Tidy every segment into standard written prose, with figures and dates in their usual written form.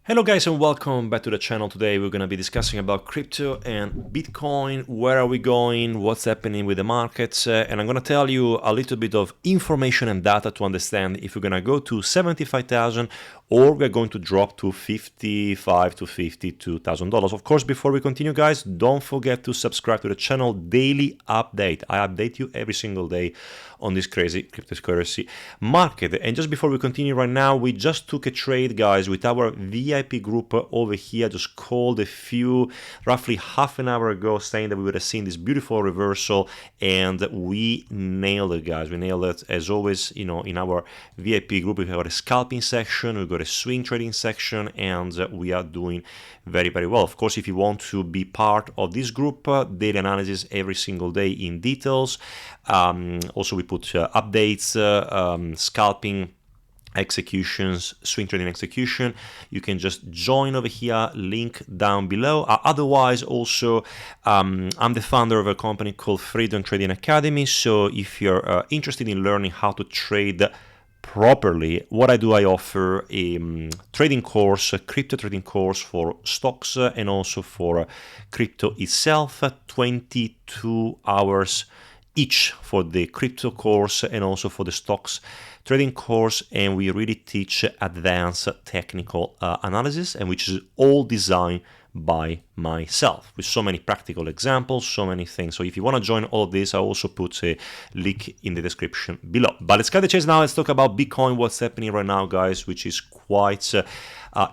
Hello guys and welcome back to the channel. Today we're going to be discussing about crypto and Bitcoin. Where are we going? What's happening with the markets? And I'm going to tell you a little bit of information and data to understand if we're going to go to 75,000 or we're going to drop to $55,000 to $52,000. Of course, before we continue guys, don't forget to subscribe to the channel. Daily update. I update you every single day on this crazy cryptocurrency market. And just before we continue right now, we just took a trade guys with our VIP group over here. Just called a few roughly half an hour ago saying that we would have seen this beautiful reversal, and we nailed it guys. We nailed it as always. You know, in our VIP group we've got a scalping section, we've got a swing trading section, and we are doing very well. Of course, if you want to be part of this group, daily analysis every single day in details. Also we put updates, scalping executions, swing trading execution. You can just join over here, link down below. Otherwise also I'm the founder of a company called Freedom Trading Academy, so if you're interested in learning how to trade properly, what I do, I offer a trading course, a crypto trading course for stocks and also for crypto itself, 22 hours each for the crypto course and also for the stocks trading course, and we really teach advanced technical analysis, and which is all designed by myself with so many practical examples, so many things. So if you want to join all of this, I also put a link in the description below. But let's cut the chase now. Let's talk about Bitcoin, what's happening right now guys, which is quite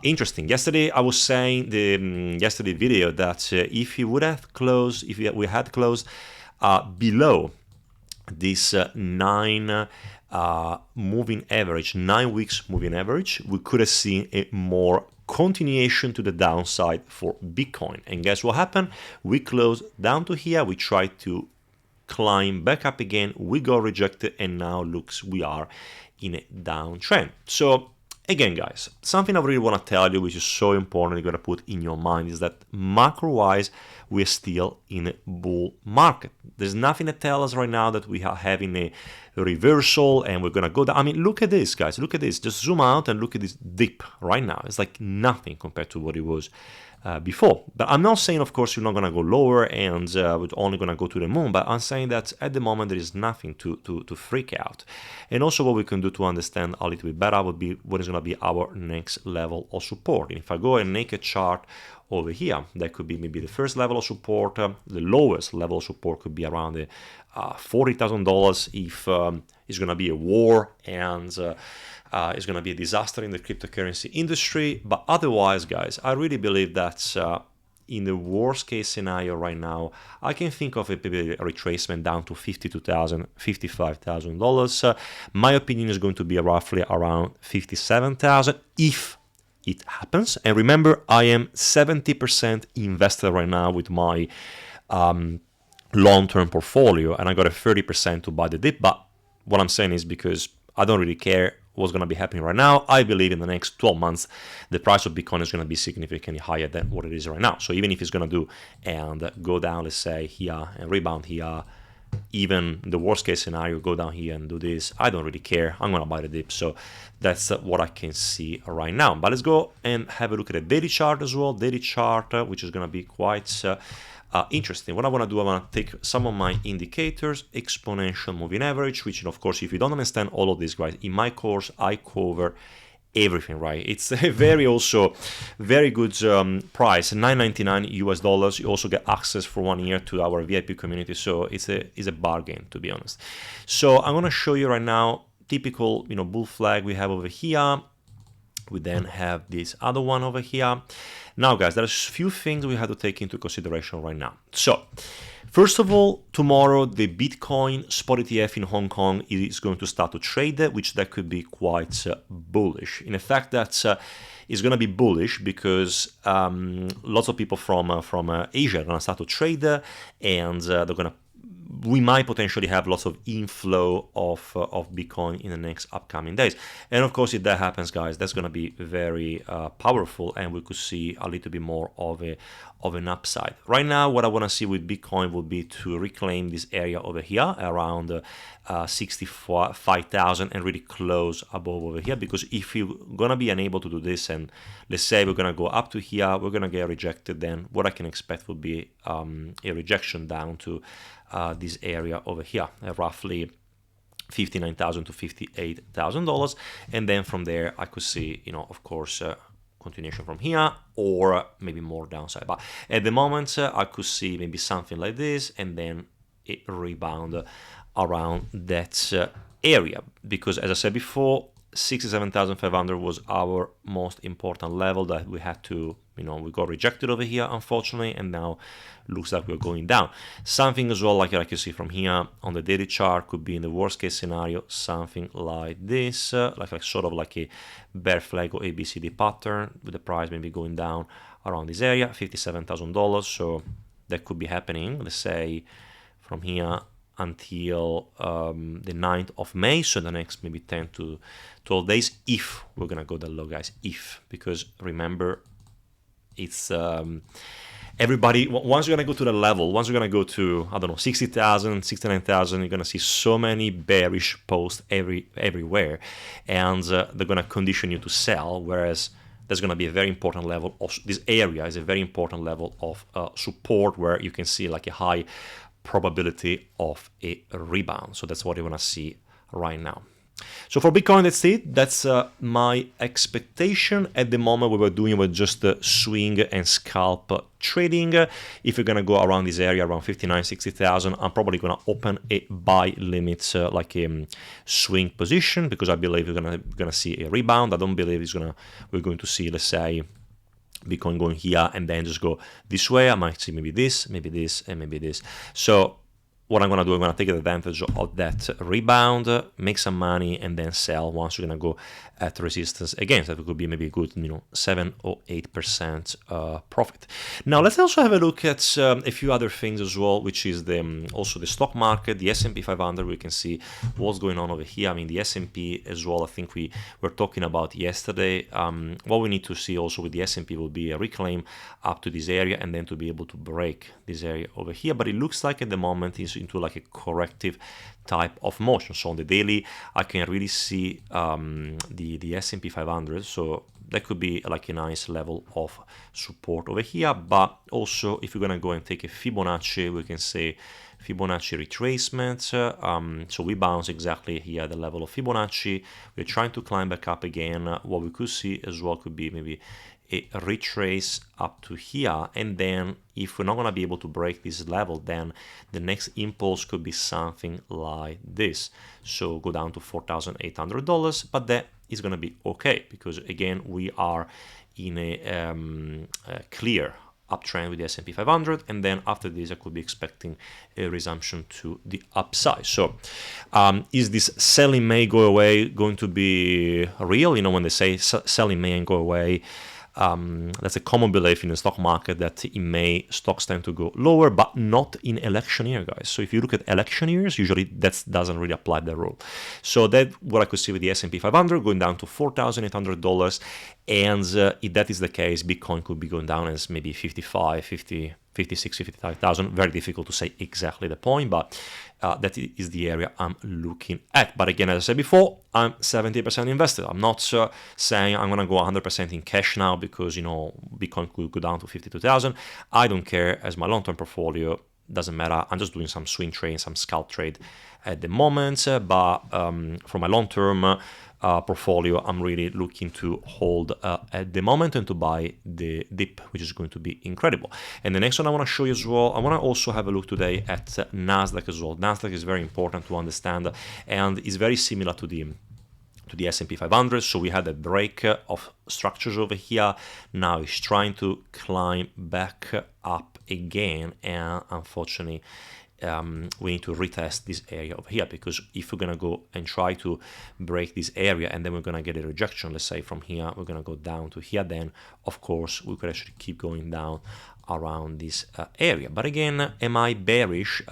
interesting. Yesterday I was saying the yesterday video that if we had closed below this 9 moving average, 9 weeks moving average, we could have seen a more continuation to the downside for Bitcoin. And guess what happened? We closed down to here, we tried to climb back up again, we got rejected, and now looks we are in a downtrend. So again guys, something I really want to tell you, which is so important, you're going to put in your mind, is that macro wise we're still in a bull market. There's nothing that tells us right now that we are having a reversal and we're going to go down. I mean, look at this guys, look at this, just zoom out and look at this dip right now. It's like nothing compared to what it was before. But I'm not saying, of course, you're not going to go lower and we're only going to go to the moon, but I'm saying that at the moment there is nothing to freak out. And also what we can do to understand a little bit better would be what is going to be our next level of support. And if I go and make a chart over here, that could be maybe the first level of support. The lowest level of support could be around the $40,000 if it's going to be a war and it's going to be a disaster in the cryptocurrency industry. But otherwise, guys, I really believe that in the worst case scenario right now, I can think of a retracement down to $52,000, $55,000. My opinion is going to be roughly around $57,000 if it happens. And remember, I am 70% invested right now with my long-term portfolio, and I got a 30% to buy the dip. But what I'm saying is because I don't really care what's going to be happening right now. I believe in the next 12 months the price of Bitcoin is going to be significantly higher than what it is right now. So even if it's going to do and go down, let's say here and rebound here, even the worst case scenario, go down here and do this, I don't really care. I'm going to buy the dip. So that's what I can see right now. But let's go and have a look at the daily chart as well. Daily chart, which is going to be quite interesting. What I want to do, I want to take some of my indicators, exponential moving average, which of course, if you don't understand all of this, guys, in my course I cover everything, right? It's a very good price, $9.99 US. You also get access for 1 year to our VIP community, so it's a bargain, to be honest. So I'm going to show you right now typical bull flag we have over here. We then have this other one over here. Now guys, there's a few things we have to take into consideration right now. So first of all, tomorrow the Bitcoin spot ETF in Hong Kong is going to start to trade, which that could be quite bullish. In fact, that is going to be bullish because lots of people from Asia are going to start to trade and they're going to we might potentially have lots of inflow of Bitcoin in the next upcoming days. And of course, if that happens, guys, that's going to be very powerful, and we could see a little bit more of an upside. Right now, what I want to see with Bitcoin would be to reclaim this area over here around 65,000 and really close above over here, because if you're going to be unable to do this, and let's say we're going to go up to here, we're going to get rejected, then what I can expect would be a rejection down to this area over here, roughly $59,000 to $58,000, and then from there I could see, of course, continuation from here, or maybe more downside. But at the moment, I could see maybe something like this, and then a rebound around that area, because as I said before, 67,500 was our most important level that we had to, we got rejected over here, unfortunately, and now looks like we're going down. Something as well, like you see from here on the daily chart, could be in the worst case scenario, something like this, like sort of like a bear flag or ABCD pattern, with the price maybe going down around this area, $57,000. So that could be happening, let's say, from here until the 9th of May, so the next maybe 10 to 12 days, if we're gonna go that low, guys, because remember, it's everybody, once you're gonna go to the level, once you're gonna go to, I don't know, 60,000, 69,000, you're gonna see so many bearish posts everywhere, and they're gonna condition you to sell, whereas there's going to be a very important level of this area is a very important level of support, where you can see like a high probability of a rebound. So that's what you want to see right now. So for Bitcoin, that's it. That's my expectation at the moment. We were doing with just swing and scalp trading. If you're going to go around this area, around 59, 60,000, I'm probably going to open a buy limit, like a swing position, because I believe we're going to see a rebound. I don't believe we're going to see, let's say, Bitcoin going here and then just go this way. I might see maybe this, and maybe this. So what I'm going to do, I'm going to take advantage of that rebound, make some money, and then sell once we're going to go at resistance again. So that could be maybe a good, 7 or 8% profit. Now, let's also have a look at a few other things as well, which is also the stock market, the S&P 500. We can see what's going on over here. I mean, the S&P as well, I think we were talking about yesterday. What we need to see also with the S&P will be a reclaim up to this area, and then to be able to break this area over here. But it looks like at the moment it's into like a corrective type of motion. So on the daily, I can really see the S&P 500. So that could be like a nice level of support over here. But also, if you're gonna go and take a Fibonacci, we can say Fibonacci retracement. So we bounce exactly here at the level of Fibonacci. We're trying to climb back up again. What we could see as well could be maybe a retrace up to here, and then if we're not going to be able to break this level, then the next impulse could be something like this. So go down to $4,800, but that is going to be okay, because again we are in a clear uptrend with the S&P 500, and then after this I could be expecting a resumption to the upside. So is this sell in May, go away going to be real? When they say sell in May and go away, that's a common belief in the stock market, that in May stocks tend to go lower, but not in election year, guys. So if you look at election years, usually that doesn't really apply that rule. So that's what I could see with the S&P 500 going down to $4,800, and if that is the case, Bitcoin could be going down as maybe 55, 50, 56, 55,000. Very difficult to say exactly the point, but that is the area I'm looking at. But again, as I said before, I'm 70% invested. I'm not saying I'm going to go 100% in cash now, because, Bitcoin could go down to 52,000. I don't care, as my long-term portfolio doesn't matter. I'm just doing some swing trade, some scalp trade at the moment. But for my long-term portfolio, I'm really looking to hold at the moment and to buy the dip, which is going to be incredible. And the next one I want to show you as well, I want to also have a look today at NASDAQ as well. NASDAQ is very important to understand, and is very similar to the S&P 500. So we had a break of structures over here. Now it's trying to climb back up again, and unfortunately we need to retest this area over here, because if we're gonna go and try to break this area and then we're gonna get a rejection, let's say from here we're gonna go down to here, then of course we could actually keep going down around this area. But again, am I bearish?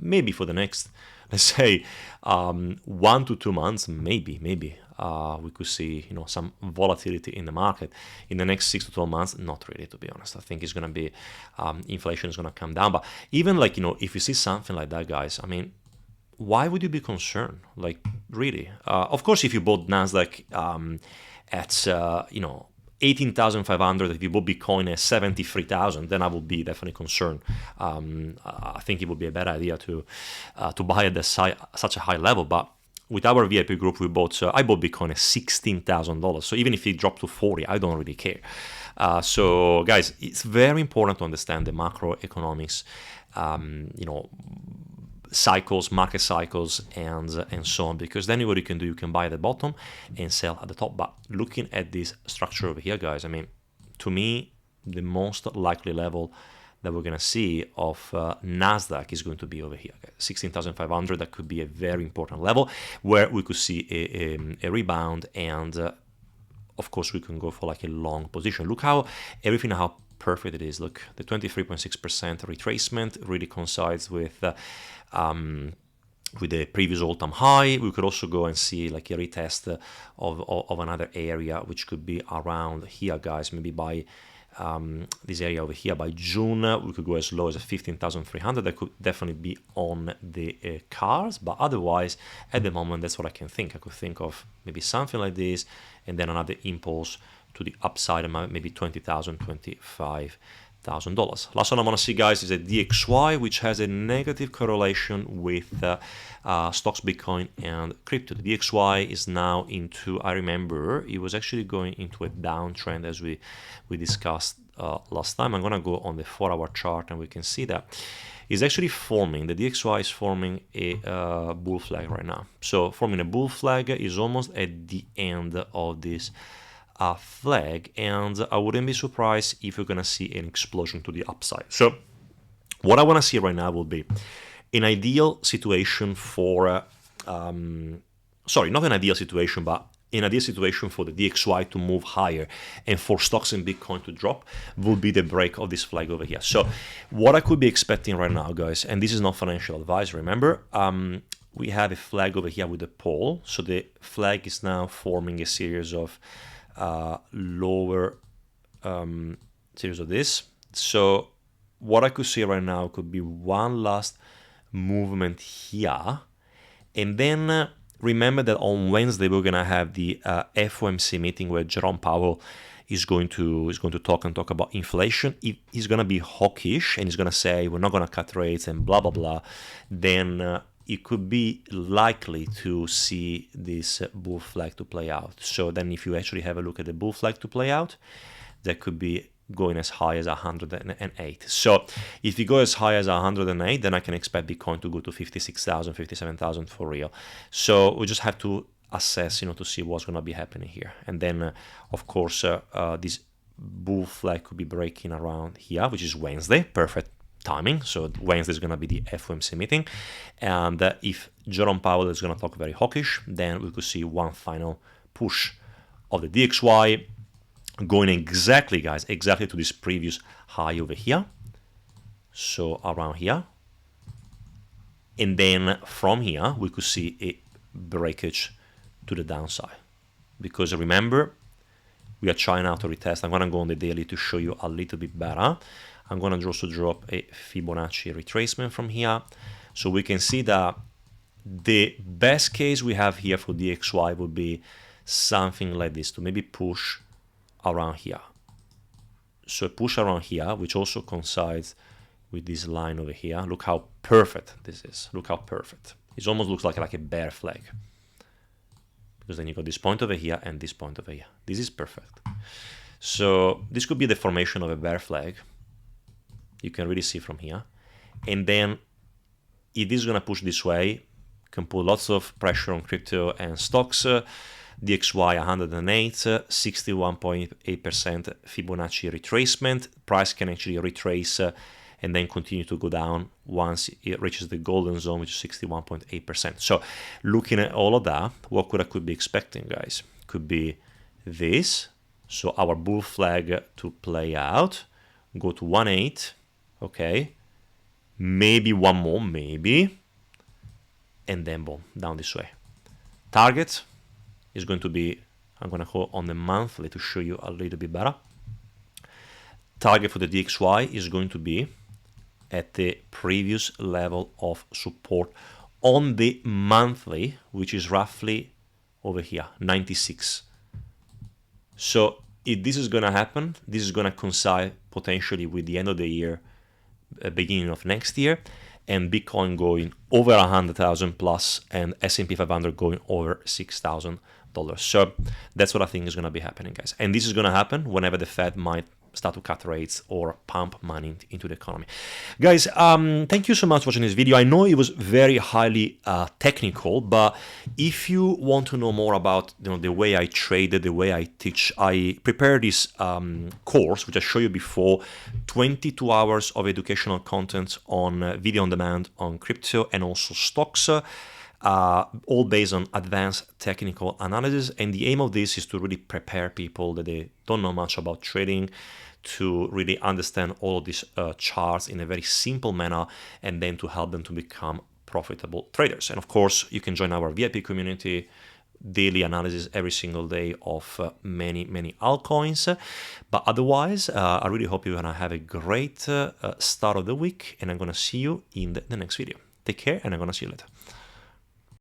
Maybe for the next, let's say 1 to 2 months, maybe we could see, you know, some volatility in the market. In the next 6 to 12 months, not really, to be honest. I think it's going to be, inflation is going to come down. But even like, you know, if you see something like that, guys, I mean, why would you be concerned? Like, really? Of course, if you bought NASDAQ at, you know, 18,500, if you bought Bitcoin at 73,000, then I would be definitely concerned. I think it would be a bad idea to buy at such a high level. But with our VIP group, I bought Bitcoin at $16,000. So even if it dropped to 40, I don't really care. So guys, it's very important to understand the macroeconomics, you know, cycles, market cycles, and so on, because then what you can do, you can buy at the bottom and sell at the top. But looking at this structure over here, guys, I mean, to me, the most likely level that we're going to see of NASDAQ is going to be over here, 16,500. That could be a very important level where we could see a rebound, and of course we can go for like a long position. Look how perfect it is. Look, the 23.6% retracement really coincides with the previous all-time high. We could also go and see like a retest of another area, which could be around here, guys, maybe by this area over here. By June, we could go as low as 15,300. That could definitely be on the cards, but otherwise, at the moment, that's what I can think. I could think of maybe something like this, and then another impulse to the upside, maybe $20,000, $25,000. Last one I want to see, guys, is a DXY, which has a negative correlation with stocks, Bitcoin, and crypto. The DXY is now into, I remember, it was actually going into a downtrend as we discussed last time. I'm going to go on the 4-hour chart, and we can see that it's actually forming, the DXY is forming a bull flag right now. So forming a bull flag is almost at the end of this flag, and I wouldn't be surprised if you're gonna see an explosion to the upside. So what I want to see right now will be an ideal situation for sorry, not an ideal situation, but an ideal situation for the DXY to move higher and for stocks and Bitcoin to drop will be the break of this flag over here. So what I could be expecting right now, guys, and this is not financial advice, remember, we have a flag over here with a pole. So the flag is now forming a series of lower series of this. So what I could see right now could be one last movement here, and then remember that on Wednesday we're gonna have the FOMC meeting where Jerome Powell is going to talk about inflation. If he's gonna be hawkish and he's gonna say we're not gonna cut rates and blah blah blah, then it could be likely to see this bull flag to play out. So then if you actually have a look at the bull flag to play out, that could be going as high as 108. So if you go as high as 108, then I can expect Bitcoin to go to 56,000, 57,000 for real. So we just have to assess, you know, to see what's going to be happening here. And then, of course, this bull flag could be breaking around here, which is Wednesday. Perfect timing. So Wednesday is going to be the FOMC meeting, and if Jerome Powell is going to talk very hawkish, then we could see one final push of the DXY going exactly, guys, exactly to this previous high over here. So around here, and then from here we could see a breakage to the downside, because remember, we are trying now to retest. I'm going to go on the daily to show you a little bit better. I'm going to also drop a Fibonacci retracement from here. So we can see that the best case we have here for DXY would be something like this, to maybe push around here. So push around here, which also coincides with this line over here. Look how perfect this is. Look how perfect. It almost looks like a bear flag, because then you got this point over here and this point over here. This is perfect. So this could be the formation of a bear flag. You can really see from here. And then if this is going to push this way, can put lots of pressure on crypto and stocks. DXY 108, 61.8% Fibonacci retracement. Price can actually retrace and then continue to go down once it reaches the golden zone, which is 61.8%. So looking at all of that, what I could be expecting, guys, could be this. So our bull flag to play out, go to 1.8, okay, maybe one more, maybe, and then boom, down this way. Target is going to be, I'm going to go on the monthly to show you a little bit better. Target for the DXY is going to be at the previous level of support on the monthly, which is roughly over here, 96. So if this is going to happen, this is going to coincide potentially with the end of the year, beginning of next year, and Bitcoin going over 100,000 plus and S&P 500 going over $6,000. So that's what I think is going to be happening, guys. And this is going to happen whenever the Fed might start to cut rates or pump money into the economy. Guys, thank you so much for watching this video. I know it was very highly technical, but if you want to know more about the way I trade, the way I teach, I prepared this course, which I showed you before, 22 hours of educational content on video on demand on crypto and also stocks. All based on advanced technical analysis, and the aim of this is to really prepare people that they don't know much about trading to really understand all of these charts in a very simple manner, and then to help them to become profitable traders. And of course, you can join our VIP community, daily analysis every single day of many altcoins. But otherwise, I really hope you're gonna have a great start of the week, and I'm gonna see you in the next video. Take care, and I'm gonna see you later.